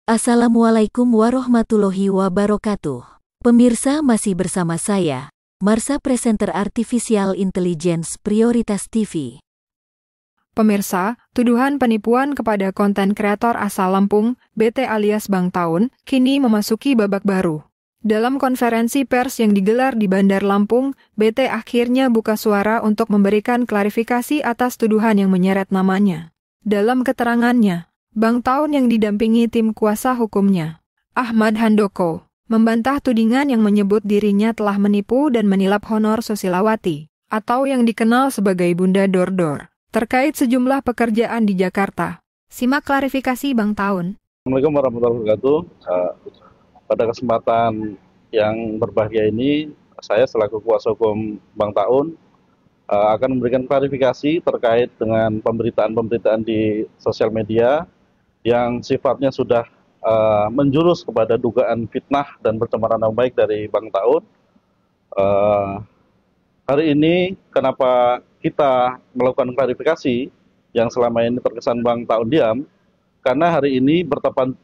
Assalamualaikum warahmatullahi wabarakatuh. Pemirsa, masih bersama saya, Marsha, presenter Artificial Intelligence Prioritas TV. Pemirsa, tuduhan penipuan kepada konten kreator asal Lampung, BT alias Bang Taun, kini memasuki babak baru. Dalam konferensi pers yang digelar di Bandar Lampung, BT akhirnya buka suara untuk memberikan klarifikasi atas tuduhan yang menyeret namanya. Dalam keterangannya, Bang Taun yang didampingi tim kuasa hukumnya, Ahmad Handoko, membantah tudingan yang menyebut dirinya telah menipu dan menilap honor Susilawati, atau yang dikenal sebagai Bunda Dordor, terkait sejumlah pekerjaan di Jakarta. Simak klarifikasi Bang Taun. Assalamualaikum warahmatullahi wabarakatuh. Pada kesempatan yang berbahagia ini, saya selaku kuasa hukum Bang Taun akan memberikan klarifikasi terkait dengan pemberitaan-pemberitaan di sosial media yang sifatnya sudah menjurus kepada dugaan fitnah dan pencemaran nama baik dari Bang Taun. Hari ini kenapa kita melakukan klarifikasi yang selama ini terkesan Bang Taun diam, karena hari ini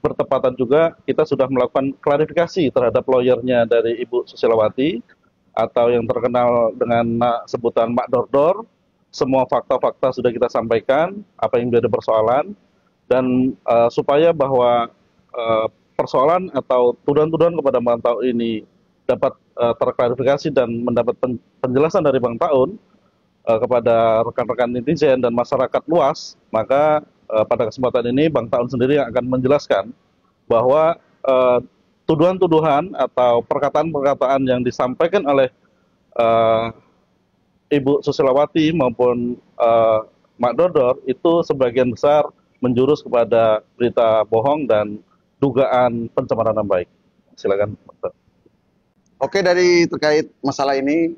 bertepatan juga kita sudah melakukan klarifikasi terhadap lawyernya dari Ibu Susilawati atau yang terkenal dengan sebutan Mak Dordor. Semua fakta-fakta sudah kita sampaikan, apa yang menjadi persoalan, dan supaya bahwa persoalan atau tuduhan-tuduhan kepada Bang Taun ini dapat terklarifikasi dan mendapat penjelasan dari Bang Taun kepada rekan-rekan netizen dan masyarakat luas, maka pada kesempatan ini Bang Taun sendiri yang akan menjelaskan bahwa tuduhan-tuduhan atau perkataan-perkataan yang disampaikan oleh Ibu Susilawati maupun Mak Dordor itu sebagian besar menjurus kepada berita bohong dan dugaan pencemaran nama baik. Silakan. Oke, dari terkait masalah ini,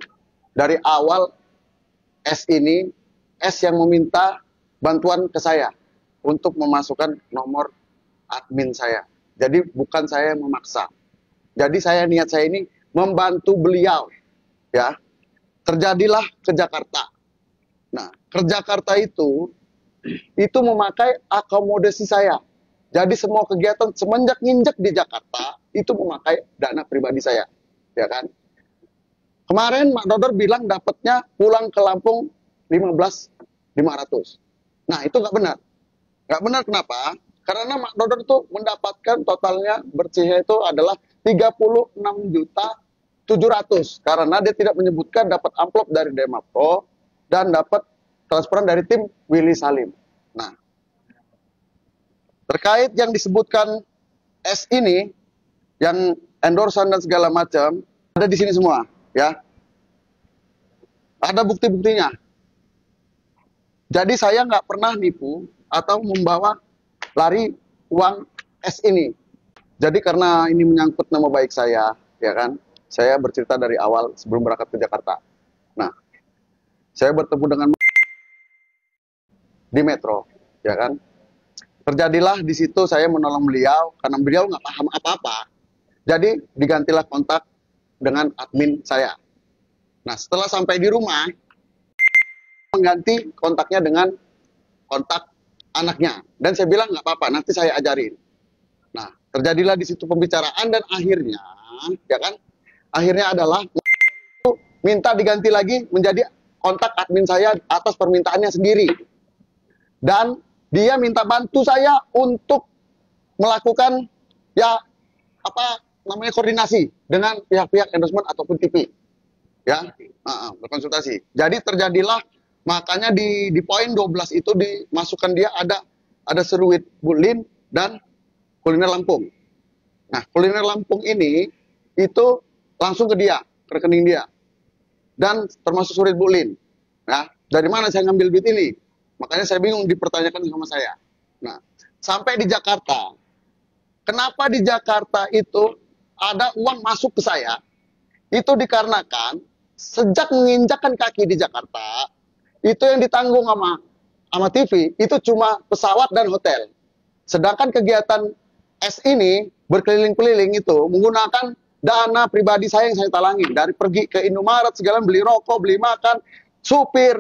dari awal S yang meminta bantuan ke saya untuk memasukkan nomor admin saya. Jadi bukan saya yang memaksa. Jadi niat saya ini membantu beliau, ya. Terjadilah ke Jakarta. Nah, ke Jakarta itu memakai akomodasi saya. Jadi semua kegiatan semenjak nginjek di Jakarta itu memakai dana pribadi saya, ya kan. Kemarin Mak Dordor bilang dapatnya pulang ke Lampung 15.500. Nah, itu nggak benar. Nggak benar kenapa? Karena Mak Dordor itu mendapatkan totalnya bersihnya itu adalah 36.700.000 karena dia tidak menyebutkan dapat amplop dari Demapro dan dapat transferan dari tim Willy Salim. Nah, terkait yang disebutkan S ini, yang endorsan dan segala macam, ada di sini semua, ya. Ada bukti-buktinya. Jadi saya nggak pernah nipu atau membawa lari uang S ini. Jadi karena ini menyangkut nama baik saya, ya kan, saya bercerita dari awal sebelum berangkat ke Jakarta. Nah, saya bertemu dengan di Metro, ya kan. Terjadilah di situ saya menolong beliau karena beliau nggak paham apa-apa. Jadi digantilah kontak dengan admin saya. Nah, setelah sampai di rumah, mengganti kontaknya dengan kontak anaknya. Dan saya bilang nggak apa-apa, nanti saya ajarin. Nah, terjadilah di situ pembicaraan dan akhirnya, ya kan, akhirnya adalah minta diganti lagi menjadi kontak admin saya atas permintaannya sendiri. Dan dia minta bantu saya untuk melakukan koordinasi dengan pihak-pihak endorsement ataupun TV, ya, berkonsultasi. Jadi terjadilah, makanya di poin 12 itu dimasukkan dia ada seruit Bulin dan kuliner Lampung. Nah, kuliner Lampung ini itu langsung ke dia, ke rekening dia, dan termasuk surit Bulin. Nah, dari mana saya ngambil duit ini? Makanya saya bingung, dipertanyakan sama saya. Nah, sampai di Jakarta, kenapa di Jakarta itu ada uang masuk ke saya? Itu dikarenakan sejak menginjakkan kaki di Jakarta, itu yang ditanggung sama TV itu cuma pesawat dan hotel. Sedangkan kegiatan S ini berkeliling-keliling itu menggunakan dana pribadi saya yang saya talangin. Dari pergi ke Indomaret segala, beli rokok, beli makan, supir,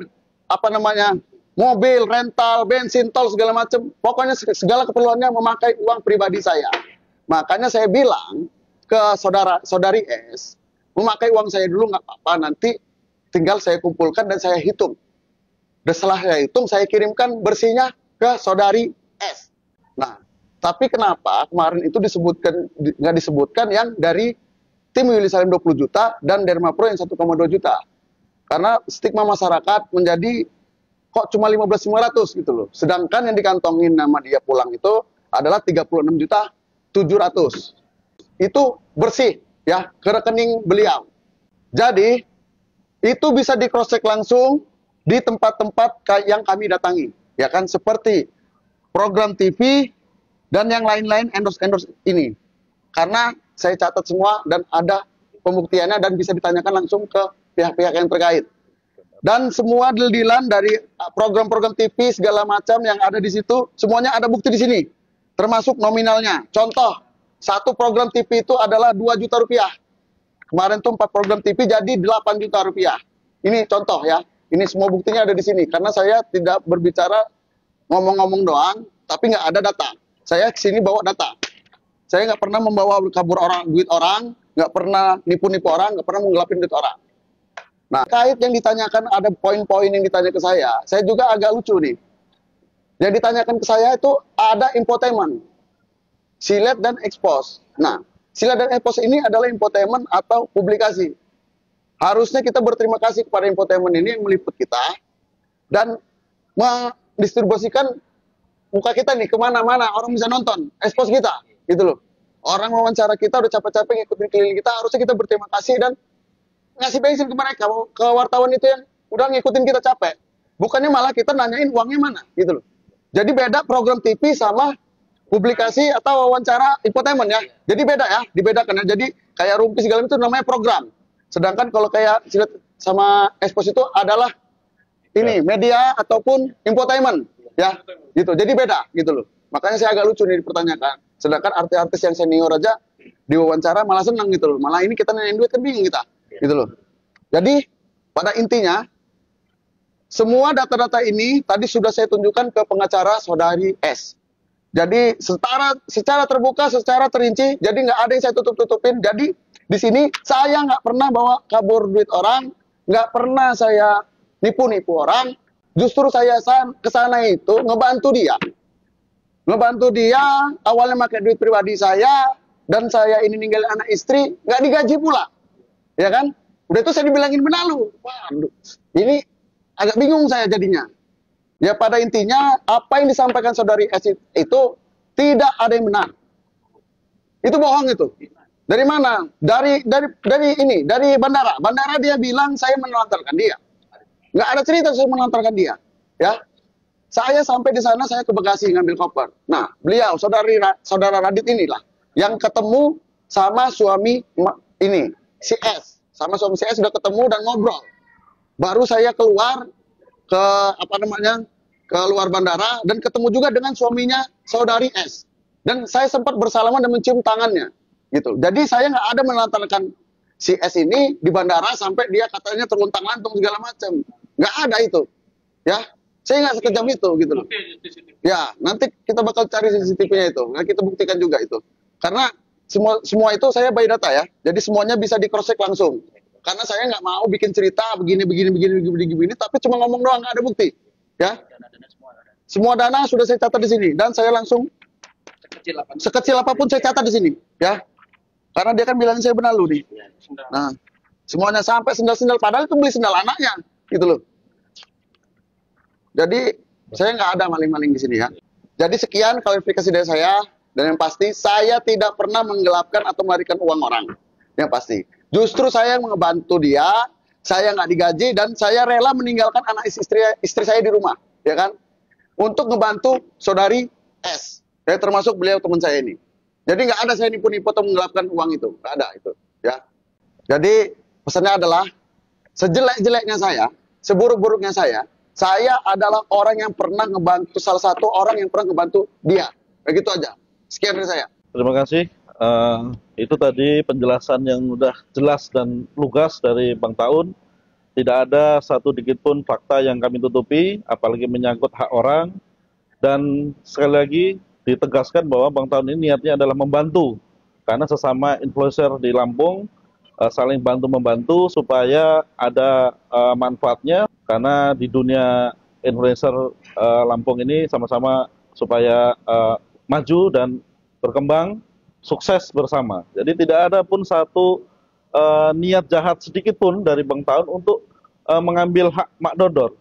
mobil, rental, bensin, tol, segala macam. Pokoknya segala keperluannya memakai uang pribadi saya. Makanya saya bilang ke saudari S, memakai uang saya dulu nggak apa-apa, nanti tinggal saya kumpulkan dan saya hitung. Dan setelah saya hitung, saya kirimkan bersihnya ke saudari S. Nah, tapi kenapa kemarin itu nggak disebutkan yang dari tim Willy Salim 20 juta dan Derma Pro yang 1,2 juta? Karena stigma masyarakat menjadi kok cuma 15.500 gitu loh. Sedangkan yang dikantongin nama dia pulang itu adalah 36.700.000. Itu bersih ya ke rekening beliau. Jadi itu bisa di cross check langsung di tempat-tempat yang kami datangi, ya kan, seperti program TV dan yang lain-lain endorse ini. Karena saya catat semua dan ada pembuktiannya dan bisa ditanyakan langsung ke pihak-pihak yang terkait. Dan semua deal-dealan dari program-program TV segala macam yang ada di situ, semuanya ada bukti di sini. Termasuk nominalnya. Contoh, satu program TV itu adalah 2 juta rupiah. Kemarin tuh 4 program TV jadi 8 juta rupiah. Ini contoh ya. Ini semua buktinya ada di sini. Karena saya tidak berbicara ngomong-ngomong doang, tapi nggak ada data. Saya kesini bawa data. Saya nggak pernah membawa kabur duit orang, nggak pernah nipu-nipu orang, nggak pernah menggelapin duit orang. Nah, kait yang ditanyakan ada poin-poin yang ditanya ke saya juga agak lucu nih. Yang ditanyakan ke saya itu ada infotainment, silet dan expose. Nah, silet dan expose ini adalah infotainment atau publikasi. Harusnya kita berterima kasih kepada infotainment ini yang meliput kita dan mendistribusikan muka kita nih kemana-mana, orang bisa nonton, expose kita, gitu loh. Orang wawancara kita udah capek-capek ngikutin keliling kita, harusnya kita berterima kasih dan ngasih bensin ke mereka, ke wartawan itu yang udah ngikutin kita capek. Bukannya malah kita nanyain uangnya mana, gitu loh. Jadi beda program TV sama publikasi atau wawancara infotainment ya. Jadi beda ya, dibedakan ya. Jadi kayak Rumpi segala itu namanya program. Sedangkan kalau kayak silet sama expose itu adalah ini media ataupun infotainment ya. Gitu. Jadi beda gitu loh. Makanya saya agak lucu nih dipertanyakan. Sedangkan artis-artis yang senior aja diwawancara malah senang gitu loh. Malah ini kita nanyain duit kan bingung kita. Gitu loh. Jadi pada intinya semua data-data ini tadi sudah saya tunjukkan ke pengacara saudari S. Jadi secara terbuka, secara terinci, jadi nggak ada yang saya tutup-tutupin. Jadi di sini saya nggak pernah bawa kabur duit orang, nggak pernah saya nipu-nipu orang. Justru saya ke sana itu ngebantu dia. Ngebantu dia awalnya pakai duit pribadi saya dan saya ini ninggalin anak istri, nggak digaji pula. Ya kan? Udah itu saya dibilangin benalu. Waduh, ini agak bingung saya jadinya. Ya pada intinya apa yang disampaikan saudari S itu tidak ada yang benar. Itu bohong itu. Dari mana? Dari bandara. Bandara dia bilang saya menelantarkan dia. Nggak ada cerita saya menelantarkan dia. Ya. Saya sampai di sana saya ke Bekasi ngambil koper. Nah, beliau saudara Radit inilah yang ketemu sama suami ini si S. Sama suami saya sudah ketemu dan ngobrol. Baru saya keluar ke ke luar bandara dan ketemu juga dengan suaminya saudari S. Dan saya sempat bersalaman dan mencium tangannya, gitu. Jadi saya nggak ada menelantarkan si S ini di bandara sampai dia katanya terluntang-lantung segala macam. Nggak ada itu, ya. Saya nggak sekejam itu, gitu loh. Ya, nanti kita bakal cari CCTV-nya itu. Nah, kita buktikan juga itu. Karena semua itu saya by data ya. Jadi semuanya bisa di cross check langsung. Karena saya nggak mau bikin cerita begini, tapi cuma ngomong doang, nggak ada bukti. Ya. Semua dana sudah saya catat di sini dan saya langsung sekecil apapun saya catat di sini, ya. Karena dia kan bilangin saya benalu nih. Nah, semuanya sampai sendal-sendal padahal itu beli sendal anaknya, gitu loh. Jadi saya nggak ada maling-maling di sini ya. Jadi sekian klarifikasi dari saya dan yang pasti saya tidak pernah menggelapkan atau melarikan uang orang. Yang pasti. Justru saya ngebantu dia, saya nggak digaji dan saya rela meninggalkan anak istri saya di rumah, ya kan? Untuk ngebantu saudari S. Saya termasuk beliau teman saya ini. Jadi nggak ada saya nipu-nipu atau menggelapkan uang itu, nggak ada itu, ya. Jadi pesannya adalah sejelek-jeleknya saya, seburuk-buruknya saya adalah orang yang pernah ngebantu salah satu orang yang pernah ngebantu dia. Begitu aja. Sekian dari saya. Terima kasih. Itu tadi penjelasan yang udah jelas dan lugas dari Bang Taun. Tidak ada satu dikit pun fakta yang kami tutupi, apalagi menyangkut hak orang. Dan sekali lagi ditegaskan bahwa Bang Taun ini niatnya adalah membantu karena sesama influencer di Lampung saling bantu-membantu supaya ada manfaatnya, karena di dunia influencer Lampung ini sama-sama supaya maju dan berkembang, sukses bersama. Jadi tidak ada pun satu niat jahat sedikit pun dari Bang Taun untuk mengambil hak Mak Dodor.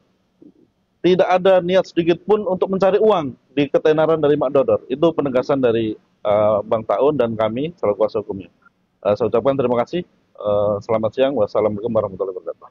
Tidak ada niat sedikit pun untuk mencari uang di ketenaran dari Mak Dodor. Itu penegasan dari Bang Taun dan kami selaku kuasa hukumnya. Saya ucapkan terima kasih. Selamat siang. Wassalamualaikum warahmatullahi wabarakatuh.